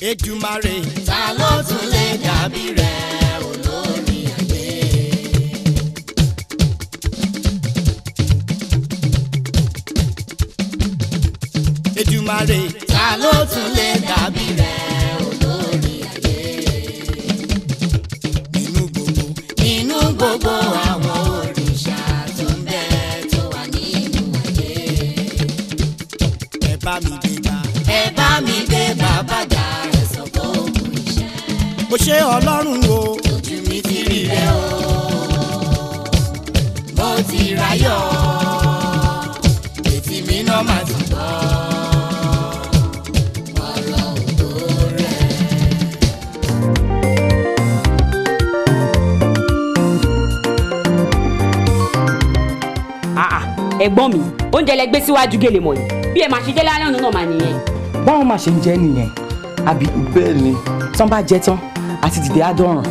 Èdùmàrè ta ló tún lè dàbí rẹ̀ olórí ayé. Èdùmàrè ta ló tún lè dàbí rẹ̀ olórí ayé. Nínú gbogbo àwọn òrìṣà tó ń bẹ tó wà nínú ayé. Ẹ bá mi gbé bàbá ga ẹ sọ pé ó kù iṣẹ́. Mo ṣe Ọlọ́run o. Ojú mi ti rí rẹ o. Mo ti ráyọ̀. Etí mi náà máa ti gbọ́. Ọ̀rọ̀ ògo rẹ. Ẹ̀gbọ́n mi, oúnjẹ lẹ gbé síwájú gèlè mọ̀ yìí. Bí ẹ máa ṣe jẹ́ lálẹ́ ọ̀nà náà máa nìyẹn. Báwọn máa ṣe ń jẹ nìyẹn àbí bẹ́ẹ̀ ni tán bá jẹ tán àti dìde àdọ́ràn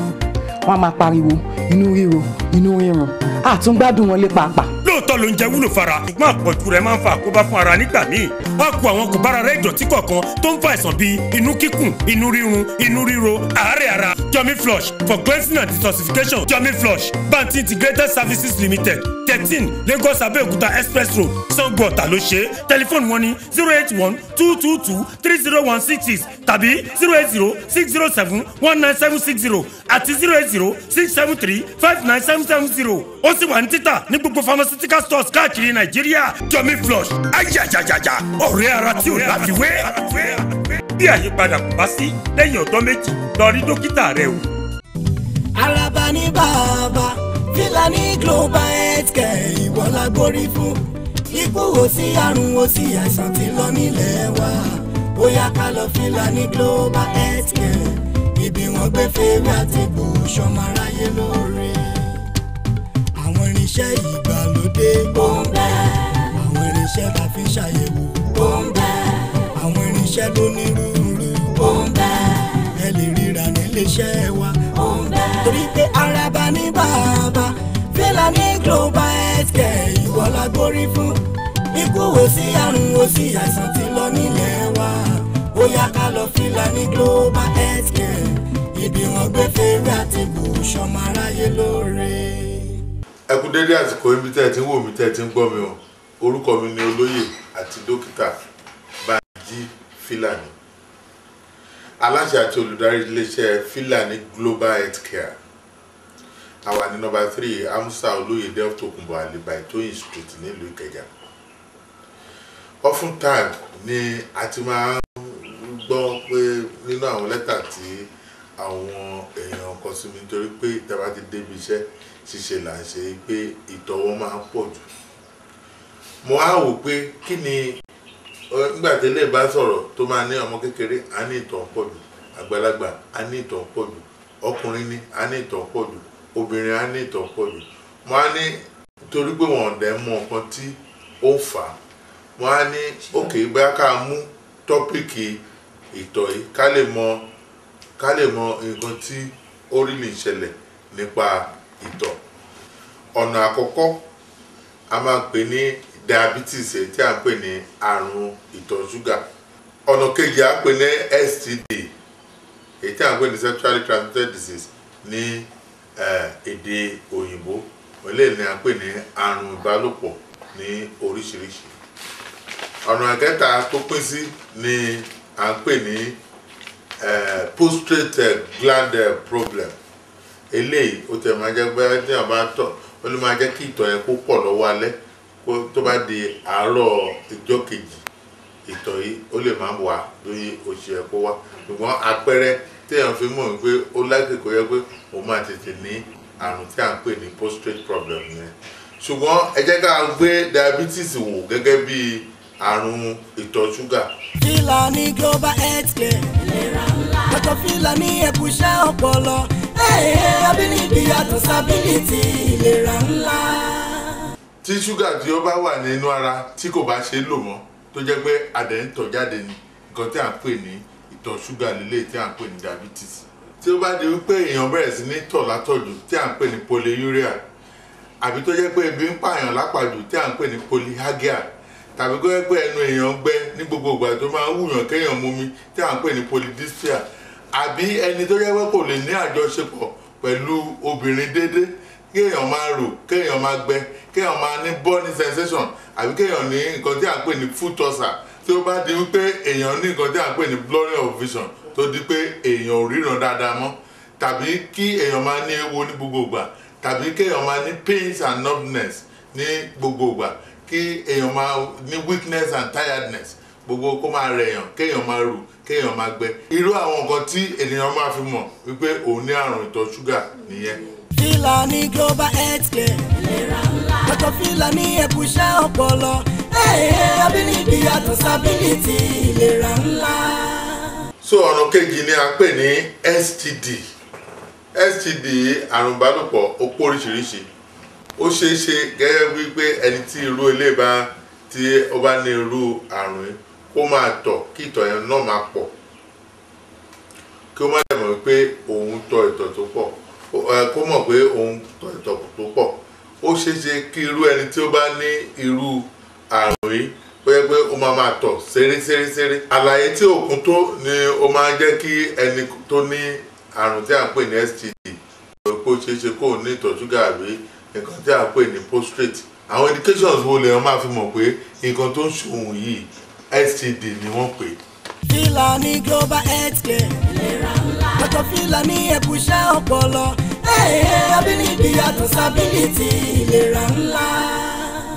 wọn a máa pariwo inú ríro inú rírun àtúngbádùn wọn lé pàápàá. lóòótọ́ ló ń jẹ wúlò fara ṣùgbọ́n àpọ̀jù rẹ̀ máa ń fa àkóbá fún ara nígbà míì. wọ́n á kó àwọn kòbára rẹ̀ ìdọ̀tí kọ̀ọ̀kan tó ń fa àìsàn bíi inú kíkùn inú rírun inú ríro àárẹ̀ ara. Jommy Flush for cleansing and detoxification. Jommy Flush Banti Integrated Services Limited 13 Lagos Abeokuta Express Road Sango Ọ̀tà ló ṣe. Tẹlifóònù wọn ní 081-222-30166 tàbí 080-607-19760 àti 080-673-59770. ó sì wà ní títà ní gbogbo pharmaceutical stores káàkiri Nàìjíríà. Jommy Flush ajajajaja ọ̀rẹ́ ara tí ò láfiwé. bí àyípadà kò bá sí lẹ́yìn ọ̀dọ́ méjì lọ rí dókítà rẹ o. Araba ní bàbá Fílàní Global Health Care ìwọ la gbórí fún. Ikú ò sí àrùn ò sí àìsàn tí lọ nílẹ̀ wa. Bóyá ká lọ Fílàní Global Health Care. Ibi wọn gbé fèrè àti bò ṣọmọ aráyé lóore. Àwọn irinṣẹ́ ìgbàlódé ó ń bẹ. Àwọn irinṣẹ́ la fi ṣàyẹ̀wò ó ń bẹ. Àwọn irinṣẹ́ lónírúurú ó ń bẹ. Ẹ lè ríra níléeṣẹ́ wa ó ń bẹ. Torí pé Araba ní bàbá Fílàní Global Health Care ìwọ la gbórí fún. Ikú ò sí àrùn ò sí àìsàn tí lọ nílẹ̀ wa. Ó yá ká lọ Fílàní Global Health Care. Ibi wọn gbé fèrè àti bò ṣọmọ aráyé lóore. Ẹ kú dédé àsìkò ibi tẹ́ ẹ ti ń wò mí tẹ́ ẹ ti ń gbọ́ mi o. Orúkọ mi ni olóyè àti dókítà Banji Fílàní, aláṣẹ àti olùdarí iléeṣẹ́ Fílàní Global Health Care. A wà ní nọ́mbà 3 Amusa Olóyèdé Tokunbo Aliba Itoyin Street nílùú Ìkẹjà. Often time ni a ti máa ń gbọ́ pé nínú àwọn lẹ́tà tí àwọn èèyàn kọ sí mi nítorí pé ìtàbá ti débi iṣẹ́ ṣíṣe là ń ṣe pé ìtọ̀ wọn máa ń pọ̀ jù. Mo á wò pé kí ni nígbà tí ilé bá sọ̀rọ̀ tó máa ní ọmọ kékeré á ní ìtọ̀ pọ̀ jù, àgbàlagbà á ní ìtọ̀ pọ̀ jù, ọkùnrin ní á ní ìtọ̀ pọ̀ jù, obìnrin á ní ìtọ̀ pọ̀ jù. Mo á ní torí pé wọn ò dẹ̀ mọ nǹkan tí ó fà á. Mo á ní òkè bá ká mú tọ́pìkì ìtọ̀ yìí ká lè mọ nǹkan tí ó rí lè ṣẹlẹ̀ nípa ìtọ̀. Ọ̀nà àkọ́kọ́ a máa ń pè ní diabetes tí a ń pè ní àrùn ìtọ̀ ṣúgà. Ọ̀nà kejì a pè ní STD èyí tí a ń pè ní sexually transmitted disease ní èdè òyìnbó. Eléyìí ni a ń pè ní àrùn ìbálòpọ̀ ní oríṣiríṣi. Ọ̀nà kẹta tó pín sí ni à ń pè ní prostate gland problem. Eléyìí ó tẹ̀ máa jẹ́ pé tí a bá tọ̀ ó lè máa jẹ́ kí ìtọ̀ yẹn kó pọ̀ lọ́wọ́ alẹ́ tó bá di àárọ̀ ìjọ́ kejì ìtọ̀ yìí ó lè máa wà lórí oṣù ẹ̀kọ́ wa. Ṣùgbọ́n àpẹẹrẹ téèyàn fi mọ̀ pé ó láti kó yẹ pé òun máa tètè ní àrùn tí à ń pè ní prostate problem yẹn. Ṣùgbọ́n ẹ jẹ́ ká gbé diabetes wò gẹ́gẹ́ bí àrùn ìtọ̀ ṣúgà. Fílàní Global Health Care ìlera ńlá. Dr. Fílàní ẹ̀kúṣẹ́ ọpọlọ. Ability yàtọ̀ sábìlìtì ìlera ńlá. Tí ṣúgà tí ó bá wà nínú ara tí kò bá ṣe é lò mọ́ tó jẹ́ pé adẹ̀ ń tọ̀ jáde ní nǹkan tí à ń pè ní ìtọ̀ ṣúgà líle tí à ń pè ní diabetes. Tí ó bá di wípé èèyàn bẹ̀rẹ̀ sí ní tọ̀ látọ̀jù tí à ń pè ní polyuria àbí tó jẹ́ pé ebi ń pààyàn lápàjù tí à ń pè ní polyhagria tàbí kó yẹ pé ẹnu èèyàn gbẹ ní gbogbo ìgbà tó máa ń wùyàn kéèyàn mumi tí à ń pè ní polydipsia, àbí ẹni tó yẹ pé kò lè ní àjọṣepọ̀ pẹ̀lú obìnrin déédéé, kéèyàn máa rò, kéèyàn máa gbẹ, kéèyàn máa ní burning sensation, àbí kéèyàn ní nǹkan tí à ń pè ní foot ulcer, tí ó bá di wípé èèyàn ní nǹkan tí à ń pè ní blurring of vision tó di pé èèyàn ò ríran dáadáa mọ́, tàbí kí èèyàn máa ní ewo ní gbogbo ìgbà, tàbí kéèyàn máa ní pains and numbness ní gbogbo ìgbà, kí èèyàn máa ní weakness and tiredness, gbogbo kó máa rẹ̀yàn, kéèyàn máa rù, kéèyàn máa gbẹ. Irú àwọn nǹkan tí ènìyàn máa fi mọ̀ wípé òun ní àrùn ìtọ̀ ṣúgà nìyẹn. Filani Global Health Care ìlera ńlá. Dr. Filani ẹ̀kúṣẹ́ ọpọlọ. Ability yàtọ̀ sábìlìtì ìlera ńlá. So ọ̀nà kejì ni a pè ní STD. STD àrùn ìbálòpọ̀ ó pọ̀ oríṣiríṣi. Ó ṣeé ṣe gẹ́gẹ́ bí pé ẹni tí irú ilé bá tí ó bá ní irú àrùn yìí kó máa tọ̀ kí ìtọ̀ yẹn náà máa pọ̀, kí ó má lè mọ̀ pé òun tọ̀ ìtọ̀ tó pọ̀, kó mọ̀ pé òun tọ̀ ìtọ̀ tó pọ̀. Ó ṣeé ṣe kí irú ẹni tí ó bá ní irú àrùn yìí ó yẹ pé ó máa tọ̀ ṣeré. Àlàyé tí ò kún tó ni ó máa ń jẹ́ kí ẹni tó ní àrùn tí à ń pè ní STD ó ṣeé ṣe kó ní ìtọ̀ ṣúgà àbí nǹkan tí à ń pè ní prostate. Àwọn indications wo lèèyàn máa fi mọ̀ pé nǹkan tó ń ṣòun yìí STD ni wọ́n pè. Filani Global Health Care ìlera ńlá. Dr. Filani ẹ̀kúṣẹ́ ọpọlọ. Ability yàtọ̀ sábìlìtì ìlera ńlá.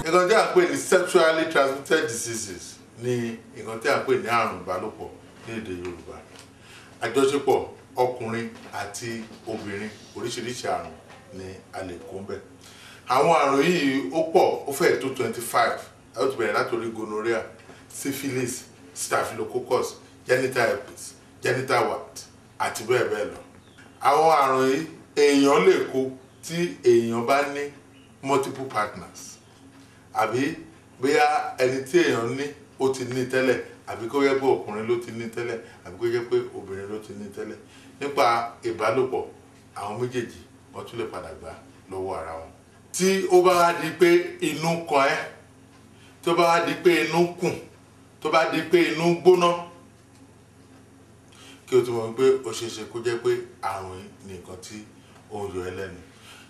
Nǹkan tí à ń pè ní sexually transmitted diseases ni nǹkan tí à ń pè ní àrùn ìbálòpọ̀ ní èdè Yorùbá. Àjọṣepọ̀ ọkùnrin àti obìnrin, oríṣiríṣi àrùn ni a lè kó ń bẹ̀. Àwọn àrùn yìí ó pọ̀, ó fẹ́ tó 25. Ó ti bẹ̀rẹ̀ látòrí gonorrhea, syphilis, staphylococcus, genital herpes, genital wart àti bẹ́ẹ̀ bẹ́ẹ̀ lọ. Àwọn àrùn yìí èèyàn lè kó tí èèyàn bá ní multiple partners, àbí bóyá ẹni tí èèyàn ní ó ti ní tẹ́lẹ̀, àbí kó yẹ pé ọkùnrin ló ti ní tẹ́lẹ̀, àbí kó yẹ pé obìnrin ló ti ní tẹ́lẹ̀. Nípa ìbálòpọ̀, àwọn méjèèjì wọ́n tún lè padà gbà lọ́wọ́ ara wọn. Tí ó bá wá di pé inú kan ẹ́, tí ó bá wá di pé inú kùn, tó bá di pé inú gbóná, kí o ti mọ̀ pé ó ṣeé ṣe kó jẹ́ pé àrùn yìí ni nǹkan tí ó ń yọ ẹ́ lẹ́nu.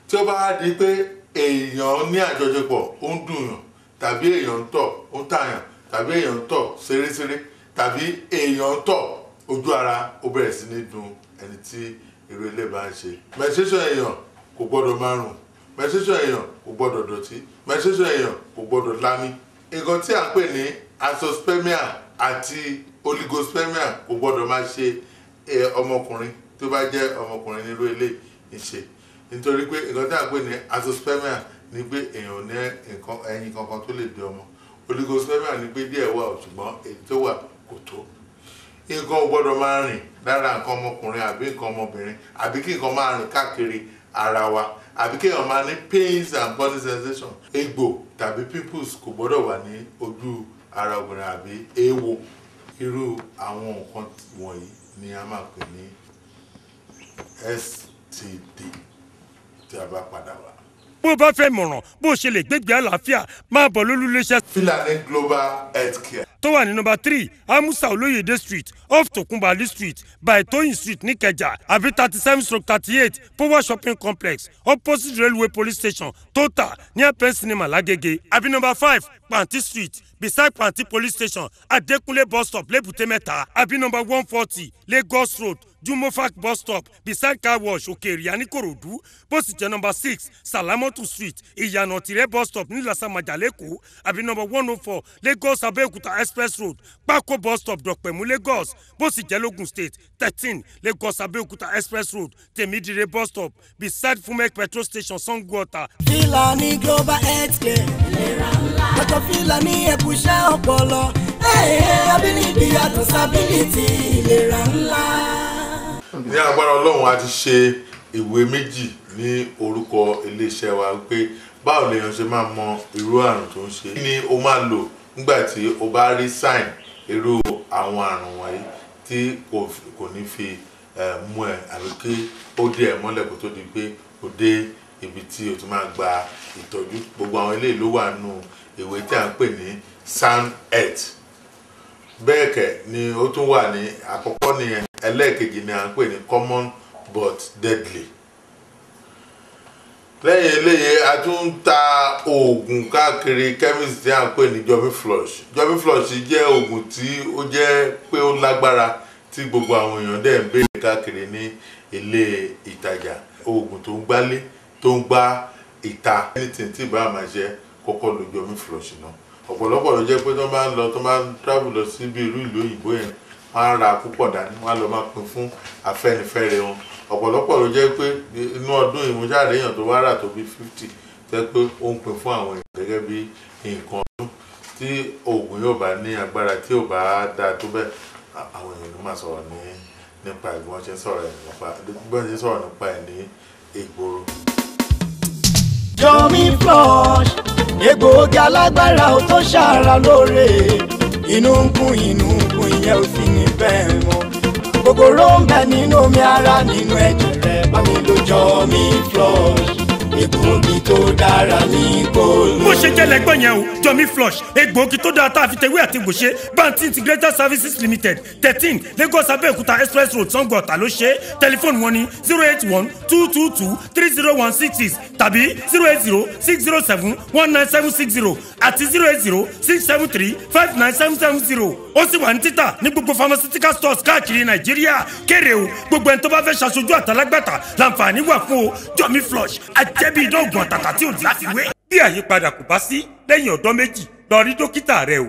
Tí ó bá wá di pé èèyàn ní àjọṣepọ̀ ó ń dùnyàn, tàbí èèyàn ń tọ̀ ó ń tàyàn, tàbí èèyàn ń tọ̀ ṣeréṣeré, tàbí èèyàn ń tọ̀ ojú ara ó bẹ̀rẹ̀ sí ní dùn ẹni tí irú ilé bá ń ṣe. Menstruation èèyàn kò gbọ́dọ̀ máa rùn, menstruation èèyàn kò gbọ́dọ̀ dọ̀tí, menstruation èèyàn kò gbọ́dọ̀ lámì. Nǹkan tí à ń pè ní azoospermia àti oligospermia kò gbọ́dọ̀ máa ṣe ọmọkùnrin tó bá jẹ́ ọmọkùnrin nírú ilé ìṣe. Nítorí pé nǹkan tí à ń pè ní azoospermia ni pé èèyàn ní nǹkan ẹyin kankan tó lè bí ọmọ. Oligospermia ni pé díẹ̀ wà ṣùgbọ́n èyí tó wà kò tó. Nǹkan ò gbọ́dọ̀ máa rìn lára nǹkan ọmọkùnrin àbí nǹkan ọmọbìnrin, àbí kí nǹkan máa rìn káàkiri ara wa, àbí kí èèyàn máa ní pains and body sensation. Egbò tàbí pimples kò gbọ́dọ̀ wà ní ojú ara obìnrin àbí èèwọ̀. Irú àwọn nǹkan wọ̀nyí ni a máa pè ní STD tí a bá padà wá. bó o bá fẹ́ mọ̀ràn bó o ṣe lè gbégbé àlàáfíà máa bọ̀ lólúléeṣẹ́ Filani Global Health Care tó wà ní nọ́mbà 3 Amusa Olóyèdè street off Tokunbali street by Toyin street níkẹjà, àbí 37/38 Power shopping complex opposite railway police station Total near Pen Cinema Lágége, àbí nọ́mbà 5 Panti street beside Panti police station Adekunle bus stop Lébùté Mẹ́ta, àbí nọ́mbà 140 Lagos road Jumofak bus stop beside car wash Òkèèrè Ìkòròdú. Bó sì jẹ́ nọ́mbà 6 Salamatu street Ìyànà Tìrẹ bus stop ní Lásàmájà lẹ́kọ̀ọ́, àbí nọ́mbà 104 Lagos Abẹ́òkúta express road Pákó bus stop Dọ̀pẹ̀mú Lagos. Bó sì jẹ́ lógùn state 13 Lagos Abẹ́òkúta express road Tèmídìrẹ bus stop beside Fumek petrol station Sango Ọ̀tà. Filani Global Health Care ìlera ńlá. Dr. Filani ẹ̀kúṣẹ́ ọpọlọ. Ability yàtọ̀ sábìlìtì ìlera ńlá. Ní agbára Ọlọ́run a ti ṣe ìwé méjì ní orúkọ iléeṣẹ́ wa pé báwo lèèyàn ṣe máa mọ irú àrùn tó ń ṣe. Kí ni o máa lò nígbà tí o bá rí sign irú àwọn àrùn wọ̀nyí tí kò ní fi mú ẹ àbí kí ó dé ẹ mọ́lẹ̀ kó tó di pé ó dé ibi tí o ti máa gba ìtọ́jú. Gbogbo àwọn eléyìí ló wà nínú ìwé tí à ń pè ní Sound Health. Bẹ́ẹ̀ kẹ̀ ni ó tún wà ní àkọ́kọ́ nìyẹn, ẹlẹ́ẹ̀kejì ni à ń pè ní Common but Deadly. Lẹ́yìn eléyìí a tún ń ta oògùn káàkiri chemist tí à ń pè ní Jommy Flush. Jommy Flush jẹ́ oògùn tí ó jẹ́ pé ó lágbára tí gbogbo àwọn èèyàn dẹ̀ ń béèrè káàkiri ní ilé ìtajà. Oògùn tó ń gbálé tó ń gbá ìta anything tí bá máa jẹ́ kọ́kọ́ lo Jommy Flush náà. Ọ̀pọ̀lọpọ̀ ló jẹ́ pé tó máa ń lọ tó máa ń travel lọ sí bí irú ìlú òyìnbó yẹn wọ́n á ra púpọ̀ dání wọ́n á lọ máa pín fún afẹ́nifẹ́re wọn. Ọ̀pọ̀lọpọ̀ ló jẹ́ pé inú ọdún ìmújáde èèyàn tó wá rà tó bí 50 jẹ́ pé ó ń pín fún àwọn èèyàn gẹ́gẹ́ bí nǹkan ọdún tí oògùn yóò bá ní agbára tí ò bá dáa tó bẹ́ẹ̀ àwọn èèyàn ló máa sọ̀rọ̀ nípa bí wọ́n ṣe ń sọ̀rọ̀ nípa ẹ̀ ní ìgboro. Jommy Flush egbòogi alágbára ò tó ṣàrà lóore inú ń kún ìyẹn ò sì ní bẹ́ẹ̀ mọ́ kòkòrò ń bẹ nínú omi ara nínú ẹ̀jẹ̀ rẹ̀ bá mi lo Jommy Flush egbòogi tó dára ní kòló. bó ṣe jẹ́ lẹ́gbọ́n yẹn o Jommy Flush egbòogi tó dáa tá a fi tewé àti egbò ṣe Banti Integrated Services Limited 13 Lagos Abẹ́òkúta Express Road Sango Ọ̀tà ló ṣe tẹlifóònù wọn ní 081-222-30166 tàbí 080-607-19760 àti 080-673-59770 ó sì wà ní títà ní gbogbo pharmaceutical stores káàkiri Nàìjíríà kéré o gbogbo ẹni tó bá fẹ́ ṣaṣojú àtàlágbàtà láǹfààní wà fún o Jommy Flush àjẹbí ìdóògùn àtàtà tí ò láfiwé. bí àyípadà kò bá sí lẹ́yìn ọ̀dọ́ méjì lọ rí dókítà rẹ o.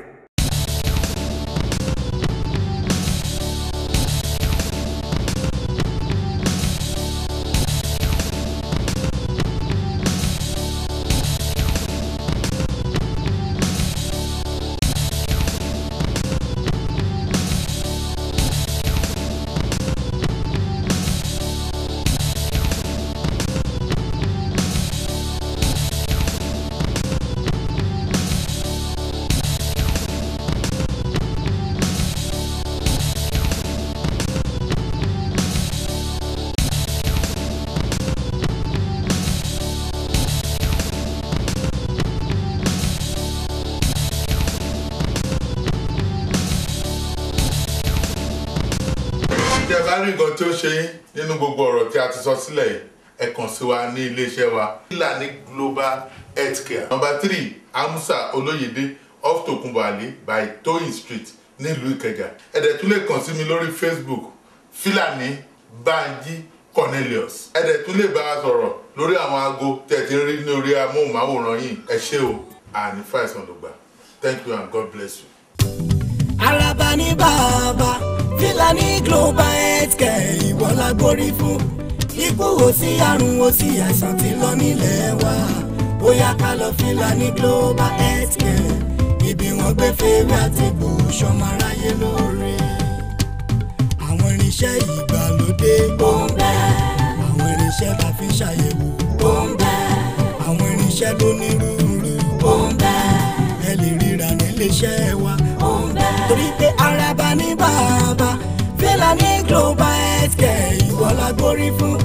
Tẹ́ bá rí nǹkan tí ó ṣe yín nínú gbogbo ọ̀rọ̀ tí a ti sọ sílẹ̀ yìí ẹ kàn sí wa ní iléeṣẹ́ wa Filani Global Healthcare number 3 Amusa Olóyèdé off Tokunbo Ali by Toyin Street nílùú Ìkẹjà. ẹ dẹ̀ tún lè kàn sí mi lórí Facebook Filani Banji Cornelius. ẹ dẹ̀ tún lè bá a sọ̀rọ̀ lórí àwọn aago tẹ́ ti rí ní orí amóhùnmáwòrán yìí. ẹ ṣé o àní fàìsàn ló gbà. Thank you and God bless you. Araba ní bàbá Filani Global Healthcare ìwọ la gbórí fún ikú ò sí àrùn ò sí àìsàn tí lọ nílẹ̀ wa ó yá ká lọ Filani Global Healthcare ibi wọn gbé fèrè àti bùsọmọ aráyé lóore àwọn irinṣẹ́ ìgbàlódé ó ń bẹ àwọn irinṣẹ́ la fi ṣàyẹ̀wò ó ń bẹ àwọn irinṣẹ́ lónírúurú ó ń bẹ ẹ lè ríra níléeṣẹ́ wa ó ń bẹ torí pé Araba ní bàbá Filani Global Healthcare ìwọ la gbórí fún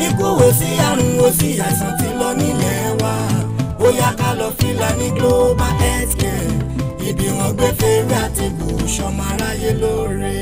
ikú ò sí àrùn ò sí àìsàn tí lọ nílẹ̀ wa ó yá ká lọ Filani Global Healthcare ibi wọn gbé fèrè àti bùsọmọ aráyé lóore.